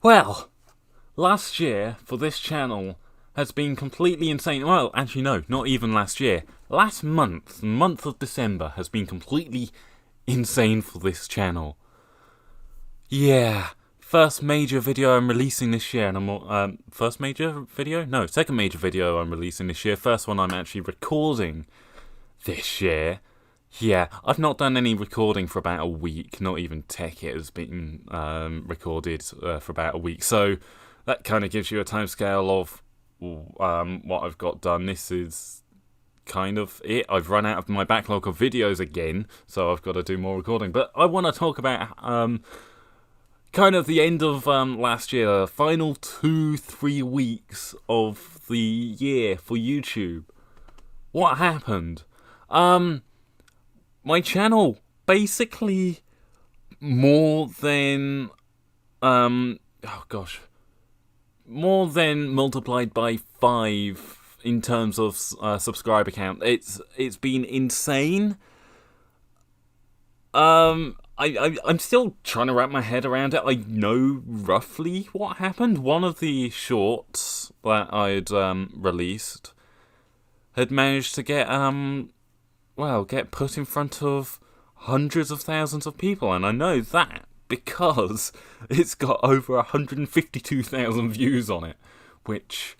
Well, last year for this channel has been completely insane. Well, actually no, not even last year. Last month, the month of December, has been completely insane for this channel. Yeah, first major video I'm releasing this year, and first major video? No, second major video I'm releasing this year. First one I'm actually recording this year. Yeah, I've not done any recording for about a week. Not even Tech It has been recorded for about a week. So that kind of gives you a timescale of what I've got done. This is kind of it. I've run out of my backlog of videos again, so I've got to do more recording. But I want to talk about kind of the end of last year, the final 2-3 weeks of the year for YouTube. What happened? My channel basically more than more than multiplied by 5 in terms of subscriber count. It's been insane. I'm still trying to wrap my head around it. I know roughly what happened. One of the shorts that I'd released had managed to get put in front of hundreds of thousands of people, and I know that because it's got over 152,000 views on it, which,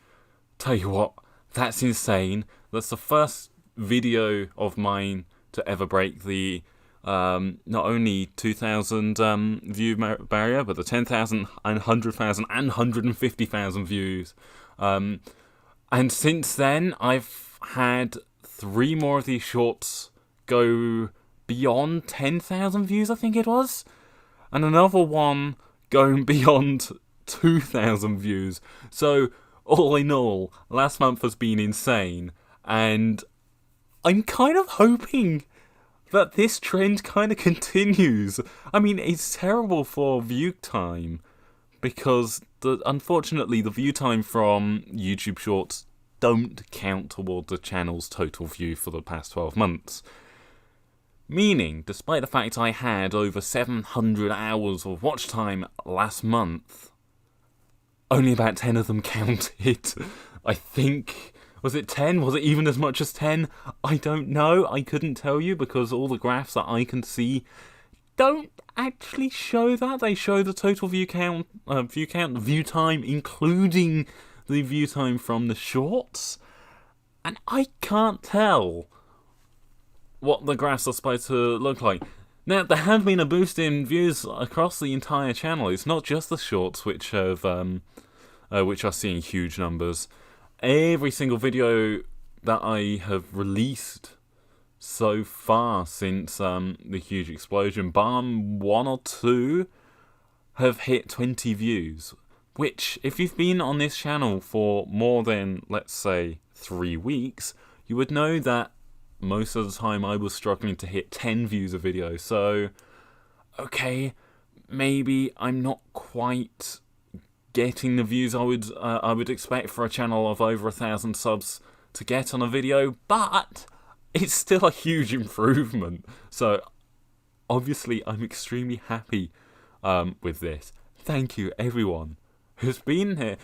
tell you what, that's insane. That's the first video of mine to ever break the not only 2,000 view barrier, but the 10,000 and 100,000 and 150,000 views. And since then, I've had 3 more of these shorts go beyond 10,000 views, I think it was, and another one going beyond 2,000 views. So all in all, last month has been insane, and I'm kind of hoping that this trend kind of continues. I mean, it's terrible for view time, because unfortunately the view time from YouTube Shorts don't count toward the channel's total view for the past 12 months. Meaning, despite the fact I had over 700 hours of watch time last month, only about 10 of them counted. I think, was it 10? Was it even as much as 10? I don't know. I couldn't tell you because all the graphs that I can see don't actually show that. They show the total view count, view time, including the view time from the shorts, and I can't tell what the graphs are supposed to look like. Now, there have been a boost in views across the entire channel. It's not just the shorts which have which are seeing huge numbers. Every single video that I have released so far since the huge explosion, bar 1 or 2, have hit 20 views. Which, if you've been on this channel for more than, let's say, 3 weeks, you would know that most of the time I was struggling to hit 10 views a video. So, okay, maybe I'm not quite getting the views I would expect for a channel of over 1,000 subs to get on a video, but it's still a huge improvement. So, obviously, I'm extremely happy with this. Thank you, everyone who's been here,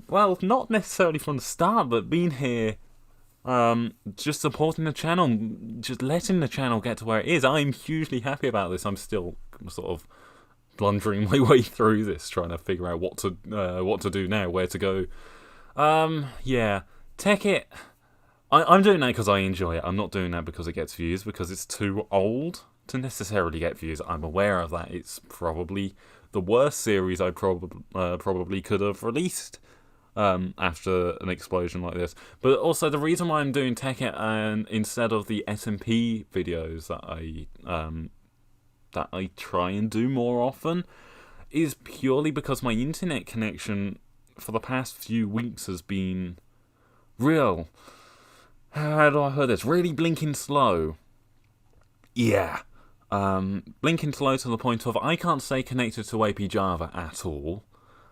well, not necessarily from the start, but been here, just supporting the channel, just letting the channel get to where it is. I'm hugely happy about this. I'm still sort of blundering my way through this, trying to figure out what to do now, where to go. Yeah, Tech It. I'm doing that because I enjoy it. I'm not doing that because it gets views, because it's too old to necessarily get views. I'm aware of that. It's probably the worst series I probably could have released after an explosion like this. But also the reason why I'm doing Tech It and instead of the SMP videos that I try and do more often is purely because my internet connection for the past few weeks has been real. How do I put this? Really blinking slow. Yeah. Blinking slow to the point of I can't stay connected to AP Java at all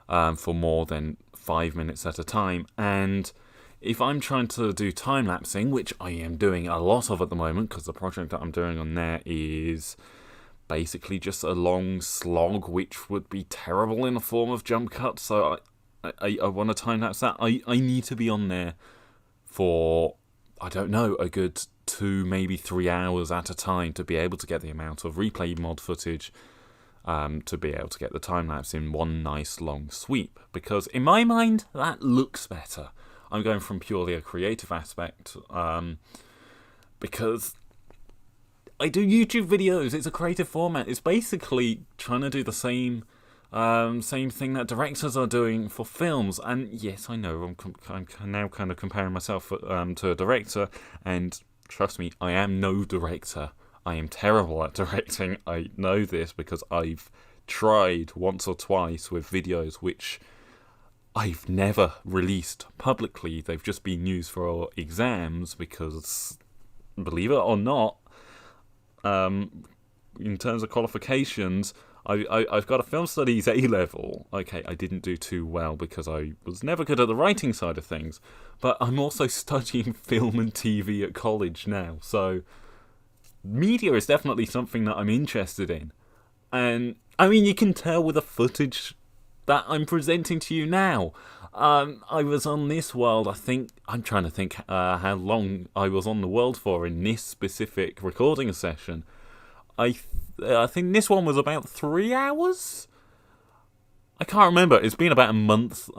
for more than 5 minutes at a time, and if I'm trying to do time-lapsing, which I am doing a lot of at the moment because the project that I'm doing on there is basically just a long slog, which would be terrible in the form of jump cuts. So I want to time lapse that. I need to be on there for, I don't know, a good 2, maybe 3 hours at a time to be able to get the amount of replay mod footage, to be able to get the time lapse in one nice long sweep. Because in my mind, that looks better. I'm going from purely a creative aspect, because I do YouTube videos. It's a creative format. It's basically trying to do the same thing that directors are doing for films. And yes, I know I'm now kind of comparing myself to a director, and trust me, I am no director. I am terrible at directing. I know this because I've tried once or twice with videos which I've never released publicly. They've just been used for exams because, believe it or not, in terms of qualifications, I've got a film studies A-level. Okay, I didn't do too well because I was never good at the writing side of things, but I'm also studying film and TV at college now, so media is definitely something that I'm interested in. And, I mean, you can tell with the footage that I'm presenting to you now. I was on this world, I'm trying to think how long I was on the world for in this specific recording session. I think this one was about 3 hours? I can't remember. It's been about a month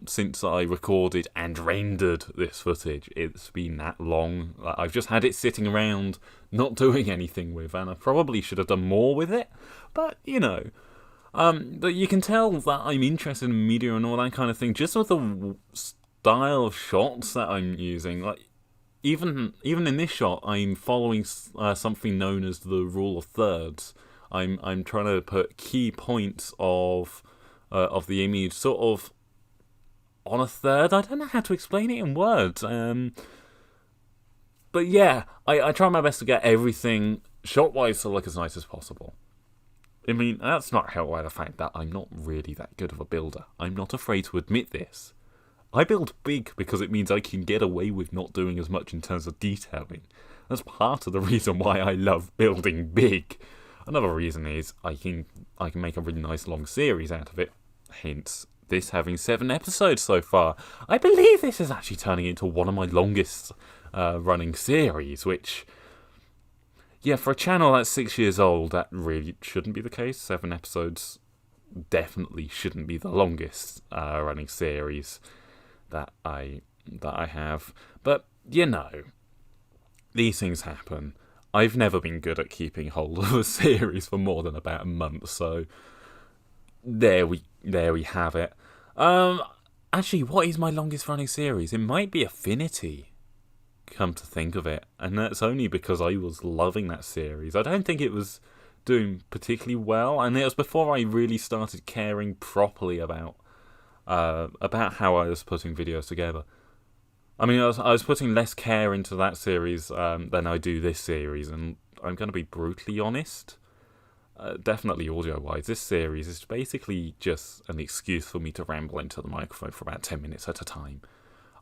since I recorded and rendered this footage. It's been that long. I've just had it sitting around, not doing anything with, and I probably should have done more with it. But, you know. But you can tell that I'm interested in media and all that kind of thing, just with the style of shots that I'm using. Like, even in this shot, I'm following something known as the rule of thirds. I'm trying to put key points of the image sort of on a third. I don't know how to explain it in words. But yeah, I try my best to get everything shot-wise to look as nice as possible. I mean, that's not helped by the fact that I'm not really that good of a builder. I'm not afraid to admit this. I build big because it means I can get away with not doing as much in terms of detailing. That's part of the reason why I love building big. Another reason is I can make a really nice long series out of it. Hence, this having 7 episodes so far. I believe this is actually turning into one of my longest running series, which, yeah, for a channel that's 6 years old, that really shouldn't be the case. 7 episodes definitely shouldn't be the longest running series that I have. But, you know, these things happen. I've never been good at keeping hold of a series for more than about a month, so there we have it. Actually, what is my longest running series? It might be Affinity, come to think of it, and that's only because I was loving that series. I don't think it was doing particularly well, and it was before I really started caring properly about how I was putting videos together. I mean, I was putting less care into that series than I do this series, and I'm going to be brutally honest. Definitely audio-wise, this series is basically just an excuse for me to ramble into the microphone for about 10 minutes at a time.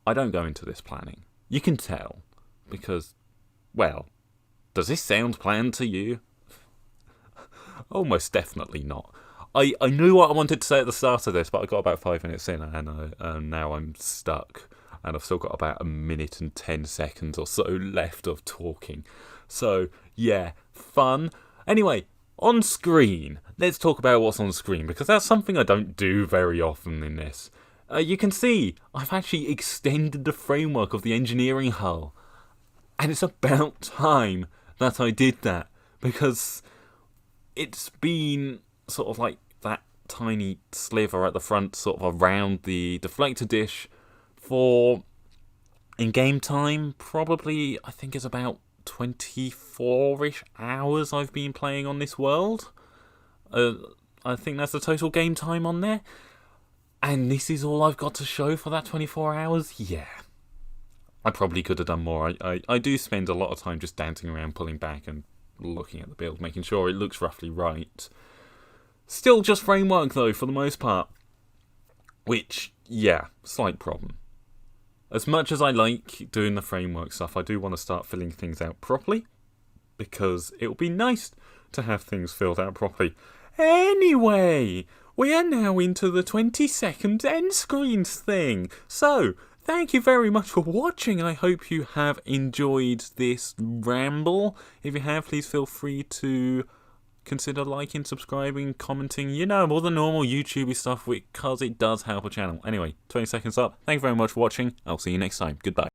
I don't go into this planning. You can tell, because, well, does this sound planned to you? Almost definitely not. I knew what I wanted to say at the start of this, but I got about 5 minutes in, and now I'm stuck. And I've still got about 1 minute and 10 seconds or so left of talking. So, yeah, fun. Anyway, on screen. Let's talk about what's on screen, because that's something I don't do very often in this. You can see I've actually extended the framework of the engineering hull. And it's about time that I did that, because it's been sort of like that tiny sliver at the front, sort of around the deflector dish, for, in game time, probably, I think it's about 24-ish hours I've been playing on this world. I think that's the total game time on there. And this is all I've got to show for that 24 hours? Yeah. I probably could have done more. I do spend a lot of time just dancing around, pulling back and looking at the build, making sure it looks roughly right. Still just framework, though, for the most part. Which, yeah, slight problem. As much as I like doing the framework stuff, I do want to start filling things out properly, because it will be nice to have things filled out properly. Anyway, we are now into the 20-second end screens thing. So, thank you very much for watching. I hope you have enjoyed this ramble. If you have, please feel free to consider liking, subscribing, commenting, all the normal YouTubey stuff, because it does help a channel. Anyway, 20 seconds up. Thank you very much for watching. I'll see you next time. Goodbye.